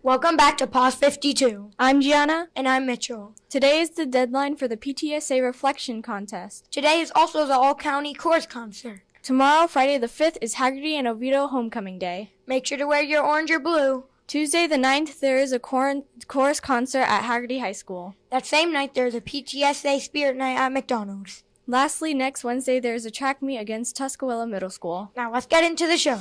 Welcome back to Paws52. I'm Gianna. And I'm Mitchell. Today is the deadline for the PTSA Reflection Contest. Today is also the All-County Chorus Concert. Tomorrow, Friday the 5th, is Haggerty and Oviedo Homecoming Day. Make sure to wear your orange or blue. Tuesday the 9th, there is a chorus concert at Haggerty High School. That same night, there is a PTSA Spirit Night at McDonald's. Lastly, next Wednesday, there is a track meet against Tuscaloosa Middle School. Now let's get into the show.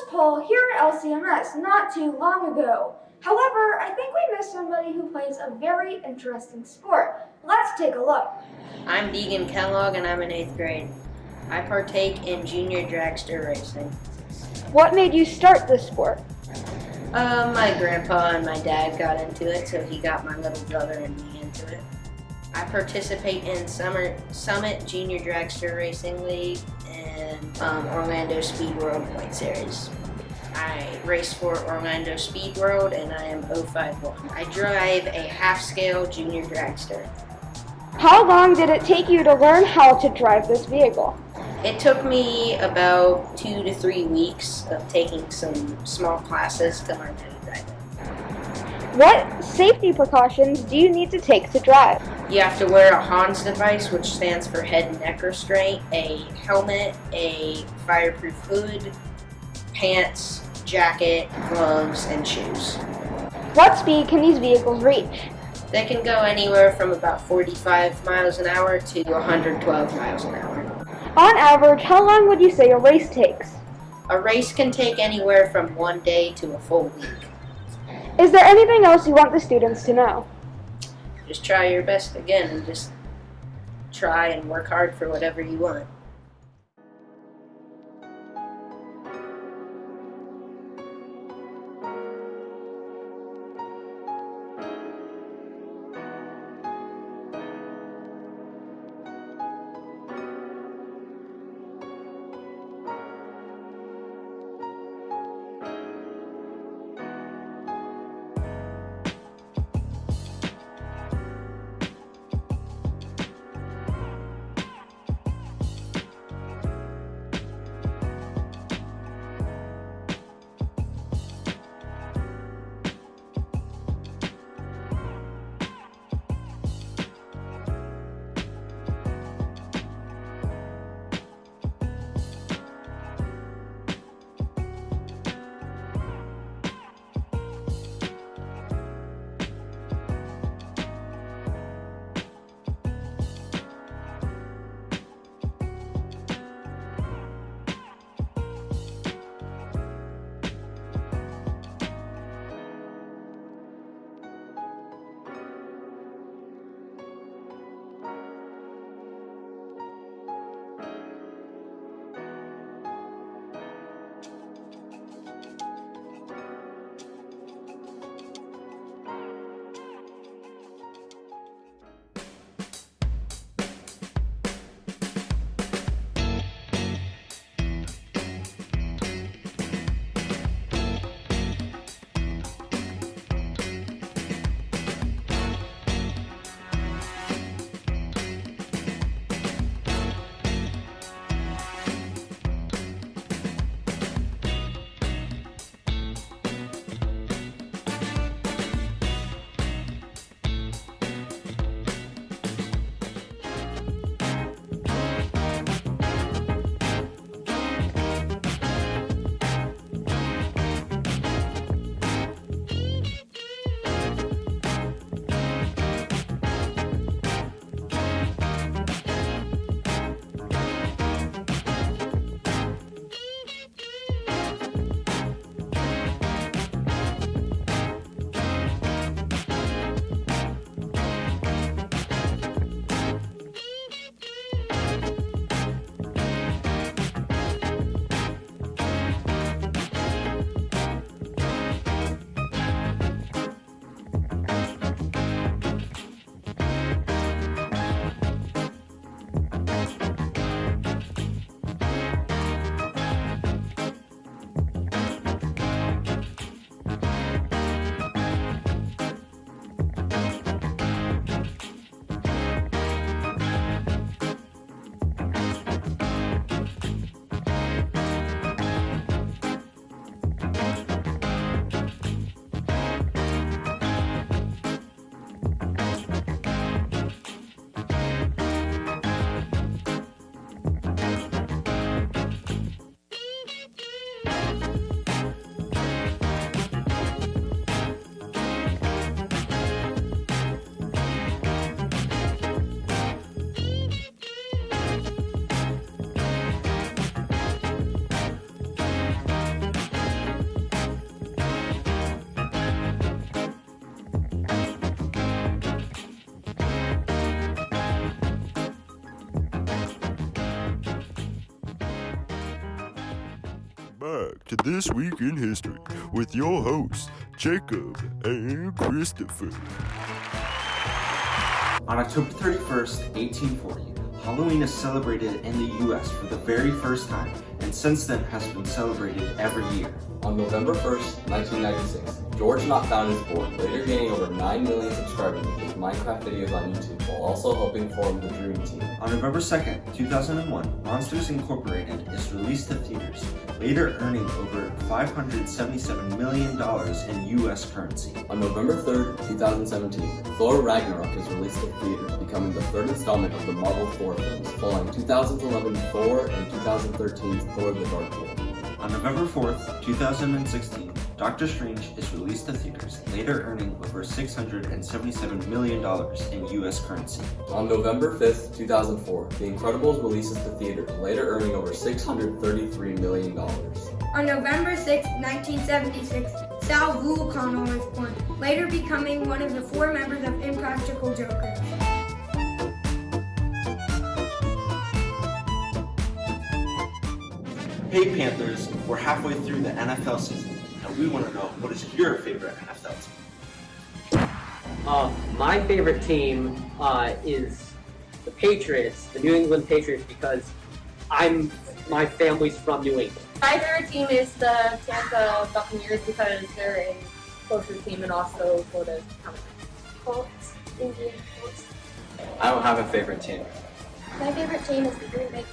pole here at LCMS not too long ago. However, I think we missed somebody who plays a very interesting sport. Let's take a look. I'm Deegan Kellogg and I'm in 8th grade. I partake in junior dragster racing. What made you start this sport? My grandpa and my dad got into it, so he got my little brother and me into it. I participate in Summit Junior Dragster Racing League and Orlando Speed World Point Series. I race for Orlando Speed World and I am 051. I drive a half-scale junior dragster. How long did it take you to learn how to drive this vehicle? It took me about 2 to 3 weeks of taking some small classes to learn how to drive it. What safety precautions do you need to take to drive? You have to wear a Hans device, which stands for head and neck restraint, a helmet, a fireproof hood, pants, jacket, gloves, and shoes. What speed can these vehicles reach? They can go anywhere from about 45 miles an hour to 112 miles an hour. On average, how long would you say a race takes? A race can take anywhere from 1 day to a full week. Is there anything else you want the students to know? Just try your best again and just try and work hard for whatever you want. back to This Week in History with your hosts, Jacob and Christopher. On October 31st, 1840, Halloween is celebrated in the U.S. for the very first time, and since then has been celebrated every year. On November 1st, 1996, George Knott found his board, later gaining over 9 million subscribers with Minecraft videos on YouTube, while also helping form the Dream Team. On November 2nd, 2001, Monsters Incorporated is released to theaters, later earning over $577 million in U.S. currency. On November 3rd, 2017, Thor Ragnarok is released to theaters, becoming the third installment of the Marvel Thor films, following 2011 Thor and 2013's Thor the Dark World. On November 4th, 2016, Doctor Strange is released to theaters, later earning over $677 million in U.S. currency. On November 5th, 2004, The Incredibles releases to theaters, later earning over $633 million. On November 6, 1976, Sal Vulcano was born, later becoming one of the 4 members of Impractical Jokers. Hey Panthers, we're halfway through the NFL season, and we want to know, what is your favorite NFL team? My favorite team is the Patriots, the New England Patriots, because my family's from New England. My favorite team is the Tampa Buccaneers because they're a closer team and also for the Colts, Indian Colts. I don't have a favorite team. My favorite team is the Green Bay.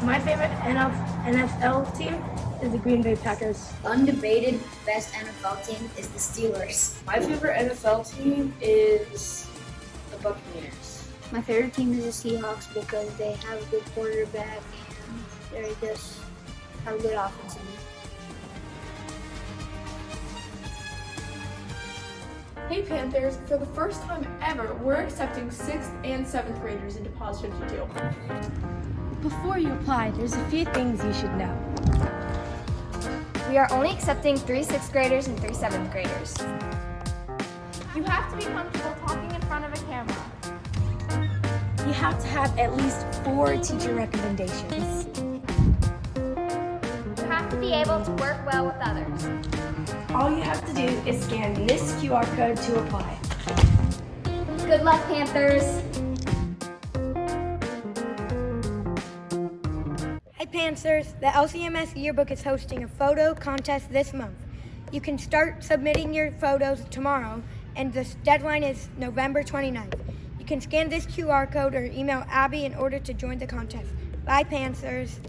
My favorite NFL team is the Green Bay Packers. Undebated best NFL team is the Steelers. My favorite NFL team is the Buccaneers. My favorite team is the Seahawks because they have a good quarterback and they just have a good offensive. Hey Panthers, for the first time ever, we're accepting 6th and 7th graders into Paws52. Before you apply, there's a few things you should know. We are only accepting 3 6th graders and 3 7th graders. You have to be comfortable talking in front of a camera. You have to have at least 4 teacher recommendations. You have to be able to work well with others. All you have to do is scan this QR code to apply. Good luck, Panthers! Hi Panthers, the LCMS yearbook is hosting a photo contest this month. You can start submitting your photos tomorrow, and the deadline is November 29th. You can scan this QR code or email Abby in order to join the contest. Bye Panthers!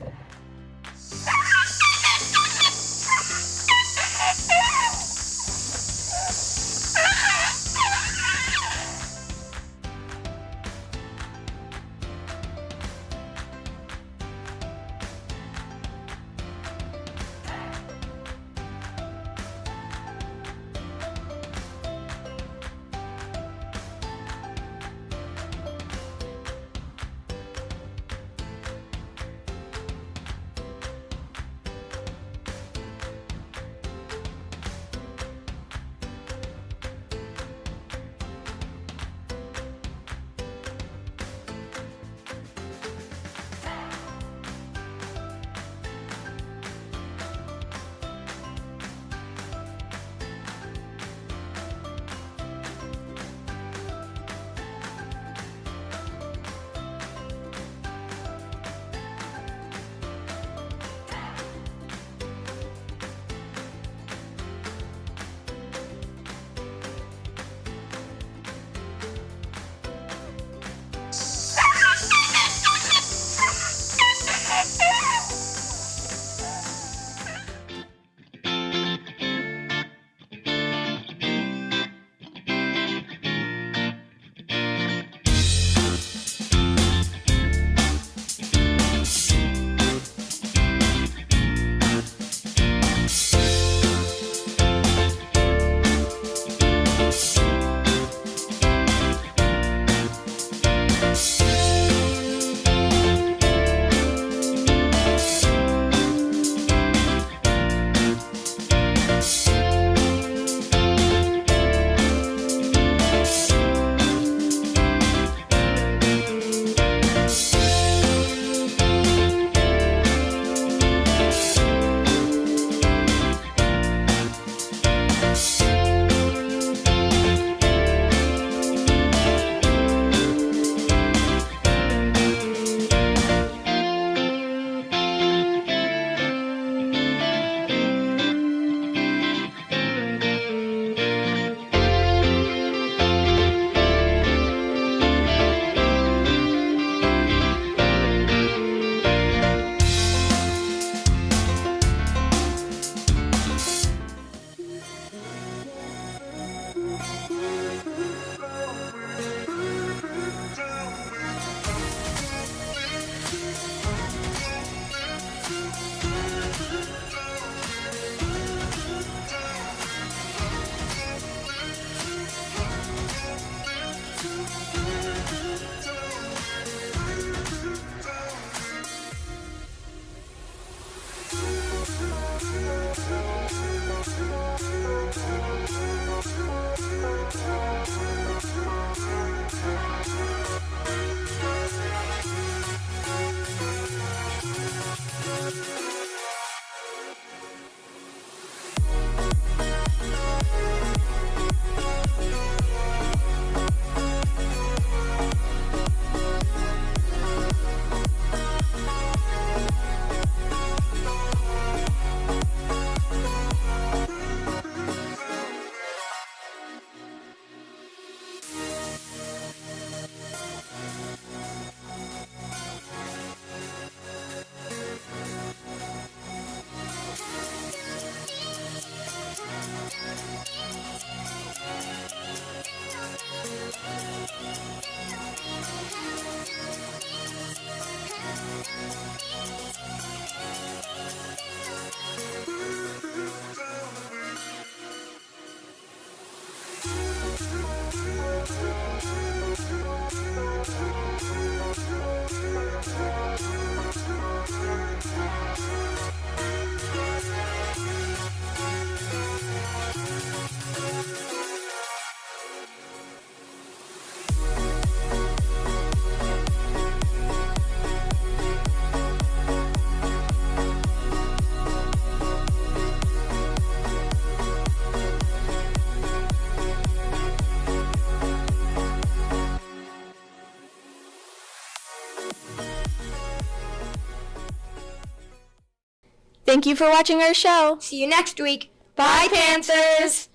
Thank you for watching our show. See you next week. Bye, Panthers!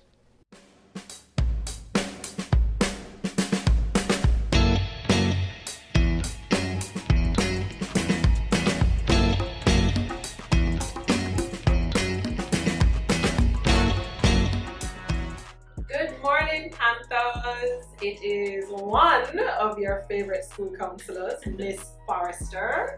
Good morning, Panthers. It is one of your favorite school counselors, Miss Forrester,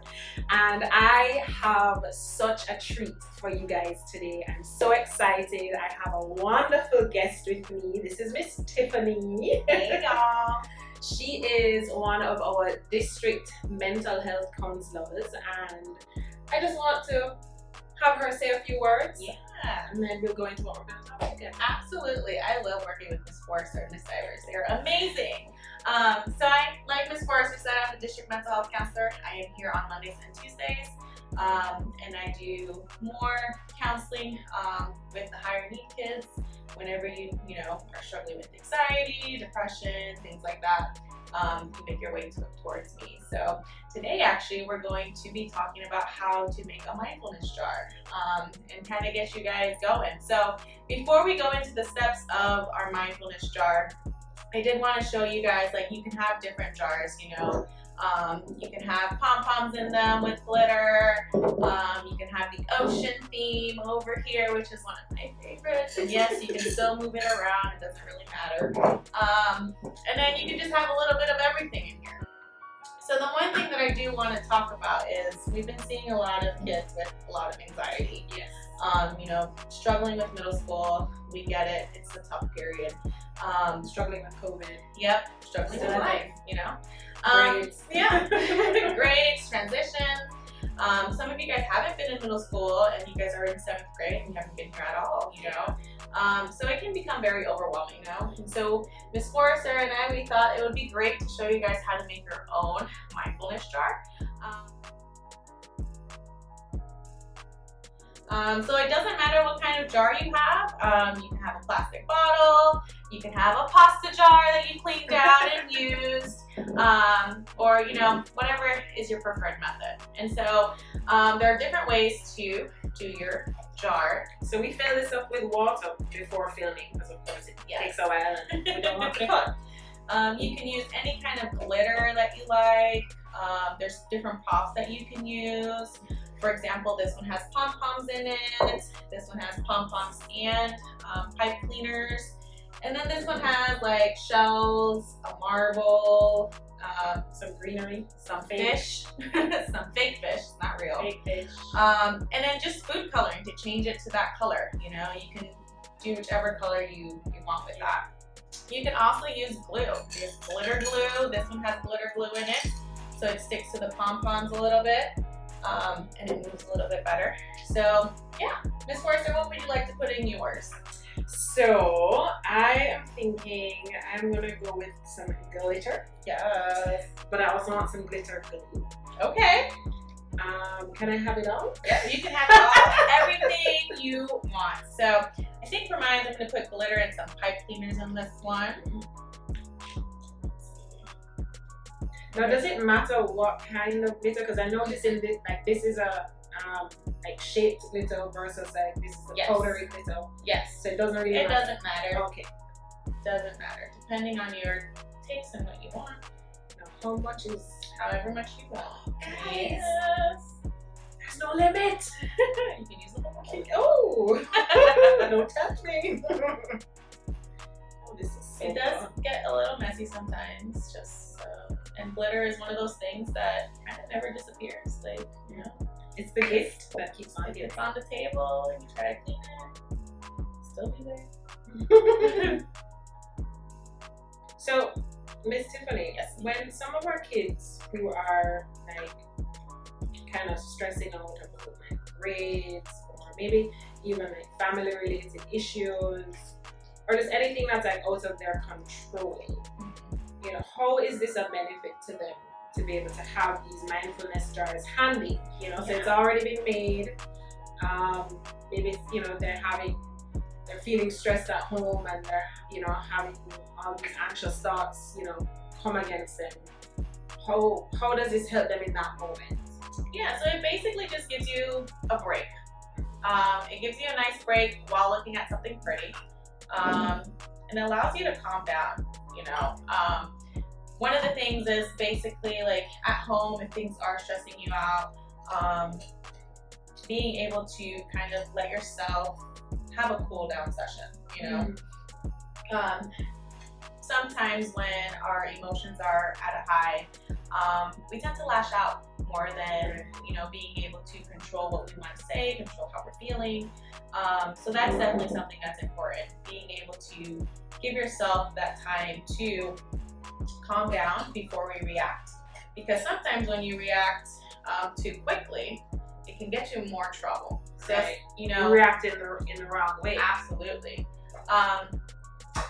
and I have such a treat for you guys today. I'm so excited. I have a wonderful guest with me. This is Miss Tiffany. Hey, y'all. She is one of our district mental health counselors, and I just want to have her say a few words. Yeah. And then we'll go into what we're going to talk about again. Absolutely. I love working with Miss Forrester and Miss Ivers. They're amazing. So I, like Miss Forrester said, I'm the district mental health counselor. I am here on Mondays and Tuesdays. And I do more counseling with the higher need kids whenever you are struggling with anxiety, depression, things like that. You make your way towards me. So today actually we're going to be talking about how to make a mindfulness jar and kind of get you guys going. So before we go into the steps of our mindfulness jar, I did want to show you guys, like, you can have different jars, you can have pom-poms in them with glitter. You can have the ocean theme over here, which is one of my favorites. And yes, you can still move it around. It doesn't really matter. And then you can just have a little bit of everything in here. So the one thing that I do want to talk about is we've been seeing a lot of kids with a lot of anxiety. Yes. Struggling with middle school. We get it. It's a tough period. Struggling with COVID. Yep. Struggling with life, grades. Yeah. Grades, transitions. Some of you guys haven't been in middle school and you guys are in 7th grade and you haven't been here at all, So it can become very overwhelming now. And so Miss Forrester and I, we thought it would be great to show you guys how to make your own mindfulness jar. So it doesn't matter what kind of jar you have. You can have a plastic bottle, you can have a pasta jar that you cleaned out and used, or whatever is your preferred method. And so there are different ways to do your jar. So we fill this up with water before filming because of course it takes a while and we don't want to cut. You can use any kind of glitter that you like. There's different props that you can use. For example, this one has pom-poms in it. This one has pom-poms and pipe cleaners. And then this one has like shells, a marble, some greenery, some fish, some fake fish, it's not real. Fake fish. And then just food coloring to change it to that color. You can do whichever color you want with that. You can also use glue. There's glitter glue. This one has glitter glue in it, so it sticks to the pom-poms a little bit. And it moves a little bit better. So yeah, Miss Forrester, what would you like to put in yours? So I am thinking I'm gonna go with some glitter. Yes. But I also want some glitter glue. Okay. Can I have it all? Yeah, you can have it all, everything you want. So I think for mine, I'm gonna put glitter and some pipe cleaners in this one. Now, does it matter what kind of glitter? Because I noticed in this, like, this is a like shaped glitter versus like this is a powdery glitter. Yes. So it doesn't really matter. It doesn't matter. Okay. Doesn't matter. Depending on your taste and what you want. Now, how much is? However much you want. Guys, there's no limit. You can use the whole bottle. Oh, don't touch me. Oh, this is so It does fun. get a little messy sometimes. And glitter is one of those things that kind of never disappears. Like, it's the gift that keeps on giving. It's on the table and you try to clean it, still be there. So, Miss Tiffany, yes, when some of our kids who are like kind of stressing out about like grades or maybe even like family related issues or just anything that's like out of their control, how is this a benefit to them to be able to have these mindfulness jars handy? So it's already been made. Maybe they're feeling stressed at home and they're having all these anxious thoughts come against them. How does this help them in that moment? Yeah, so it basically just gives you a break. It gives you a nice break while looking at something pretty. And it allows you to calm down, you know. One of the things is basically like at home, if things are stressing you out, being able to kind of let yourself have a cool down session, you know. Sometimes when our emotions are at a high, we tend to lash out more than, you know, being able to control what we want to say, control how we're feeling. So that's definitely something that's important, being able to give yourself that time to calm down before we react. Because sometimes when you react too quickly, it can get you in more trouble. So, you know, you react in the wrong way. Absolutely.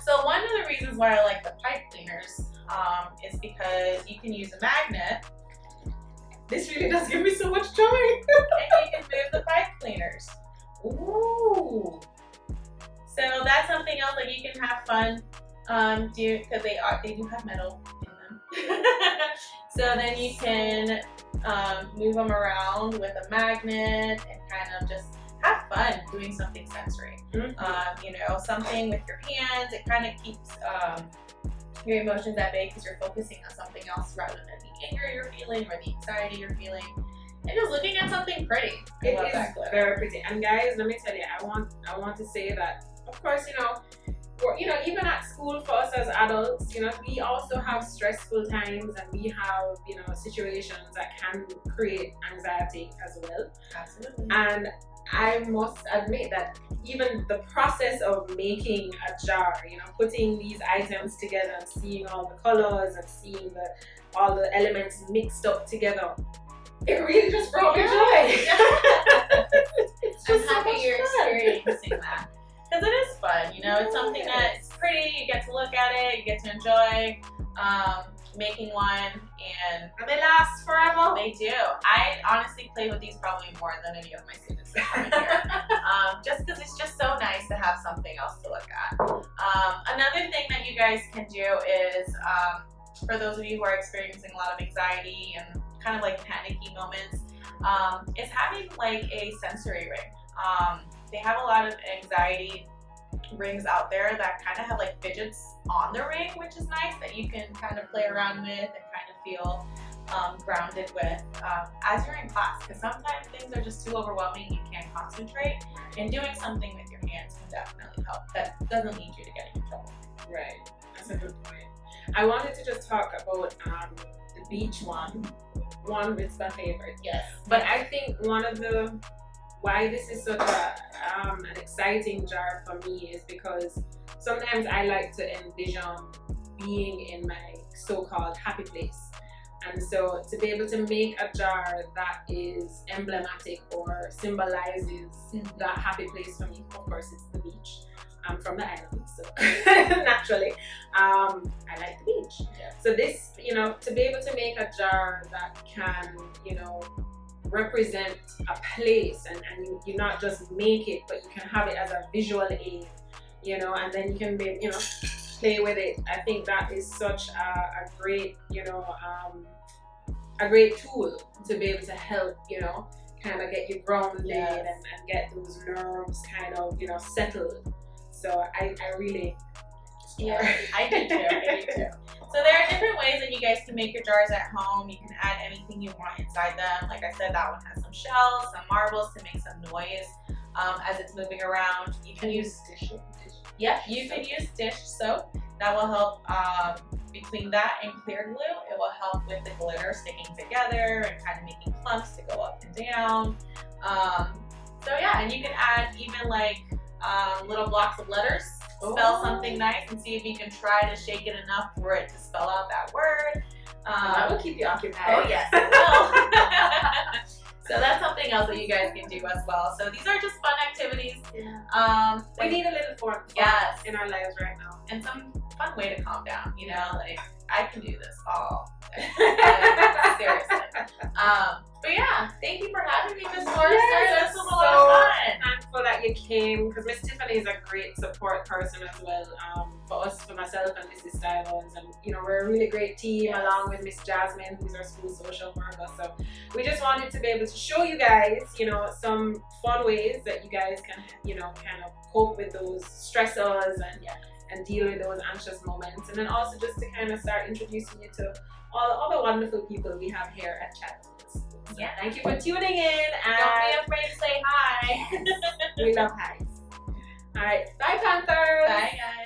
So one of the reasons why I like the pipe cleaners is because you can use a magnet. This really does give me so much joy. And you can move the pipe cleaners. Ooh. So that's something else that you can have fun do, because they do have metal in them. So then you can move them around with a magnet and kind of just have fun doing something sensory. You know, something with your hands. It kind of keeps your emotions at bay because you're focusing on something else rather than the anger you're feeling or the anxiety you're feeling. And just looking at something pretty. It is very pretty. And guys, let me tell you, I want to say that, of course, you know, even at school for us as adults, you know, we also have stressful times and we have, you know, situations that can create anxiety as well. Absolutely. And I must admit that even the process of making a jar, you know, putting these items together and seeing all the colors and seeing all the elements mixed up together, it really just brought me joy. It's just I'm happy so you're much fun. experiencing that. Because it is fun, you know, it's something that's pretty, you get to look at it, you get to enjoy making one, and they last forever. They do. I honestly play with these probably more than any of my students that come in here. Just because it's just so nice to have something else to look at. Another thing that you guys can do is, for those of you who are experiencing a lot of anxiety and kind of like panicky moments, is having like a sensory ring. They have a lot of anxiety rings out there that kind of have like fidgets on the ring, which is nice, that you can kind of play around with and kind of feel grounded with as you're in class, because sometimes things are just too overwhelming, you can't concentrate, and doing something with your hands can definitely help. That doesn't need you to get in trouble. Right, that's a good point. I wanted to just talk about the beach one. One is my favorite. Yes. But I think one of the why this is such an exciting jar for me is because sometimes I like to envision being in my so-called happy place. And so to be able to make a jar that is emblematic or symbolizes that happy place for me, of course it's the beach. I'm from the island, so naturally, I like the beach. Yeah. So this, you know, to be able to make a jar that can, you know, represent a place, and you not just make it, but you can have it as a visual aid, you know, and then you can be, you know, play with it. I think that is such a great, you know, a great tool to be able to help, you know, kind of get you grounded and get those nerves kind of, you know, settled. So I really, I do too. So there are different ways that you guys can make your jars at home. You can add anything you want inside them. Like I said, that one has some shells, some marbles to make some noise as it's moving around. You can use dish. Yeah, you can use dish soap. That will help between that and clear glue. It will help with the glitter sticking together and kind of making clumps to go up and down. So yeah, and you can add even like little blocks of letters. Spell something nice and see if you can try to shake it enough for it to spell out that word. that will keep you occupied. Oh yes, it will. So that's something else that you guys can do as well. So these are just fun activities. Yeah. We need a little fun in our lives right now. And some fun way to calm down, you know, like I can do this all day. Seriously. But yeah, thank you for having me, Miss Forrester. Yes, This was a so lot of fun. thankful that you came because Miss Tiffany is a great support person as well for us, for myself and Mrs. Stylons, and you know we're a really great team along with Miss Jasmine, who's our school social worker. So we just wanted to be able to show you guys, you know, some fun ways that you guys can, you know, kind of cope with those stressors and deal with those anxious moments, and then also just to kind of start introducing you to all the other wonderful people we have here at Chattanooga. So thank you for tuning in. And don't be afraid to say hi. We love highs. All right, bye Panthers. Bye guys.